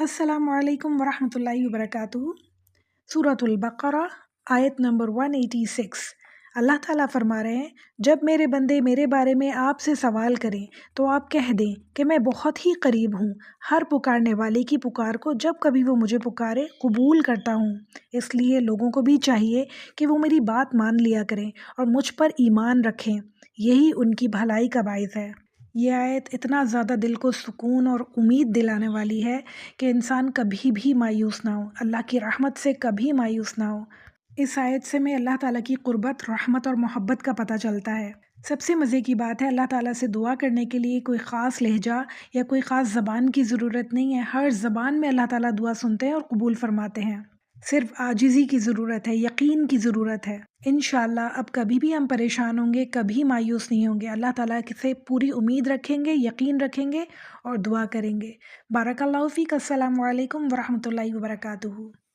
السلام علیکم ورحمۃ اللہ وبرکاتہ۔ سورۃ البقرہ آیت نمبر 186۔ اللہ تعالیٰ فرما رہے ہیں، جب میرے بندے میرے بارے میں آپ سے سوال کریں تو آپ کہہ دیں کہ میں بہت ہی قریب ہوں، ہر پکارنے والے کی پکار کو جب کبھی وہ مجھے پکارے قبول کرتا ہوں۔ اس لیے لوگوں کو بھی چاہیے کہ وہ میری بات مان لیا کریں اور مجھ پر ایمان رکھیں، یہی ان کی بھلائی کا باعث ہے۔ یہ آیت اتنا زیادہ دل کو سکون اور امید دلانے والی ہے کہ انسان کبھی بھی مایوس نہ ہو، اللہ کی رحمت سے کبھی مایوس نہ ہو۔ اس آیت سے میں اللہ تعالیٰ کی قربت، رحمت اور محبت کا پتہ چلتا ہے۔ سب سے مزے کی بات ہے، اللہ تعالیٰ سے دعا کرنے کے لیے کوئی خاص لہجہ یا کوئی خاص زبان کی ضرورت نہیں ہے۔ ہر زبان میں اللہ تعالیٰ دعا سنتے ہیں اور قبول فرماتے ہیں۔ صرف عاجزی کی ضرورت ہے، یقین کی ضرورت ہے۔ انشاءاللہ اب کبھی بھی ہم پریشان ہوں گے، کبھی مایوس نہیں ہوں گے، اللہ تعالیٰ سے پوری امید رکھیں گے، یقین رکھیں گے اور دعا کریں گے۔ بارک اللہ فیک۔ السلام علیکم ورحمۃ اللہ وبرکاتہ۔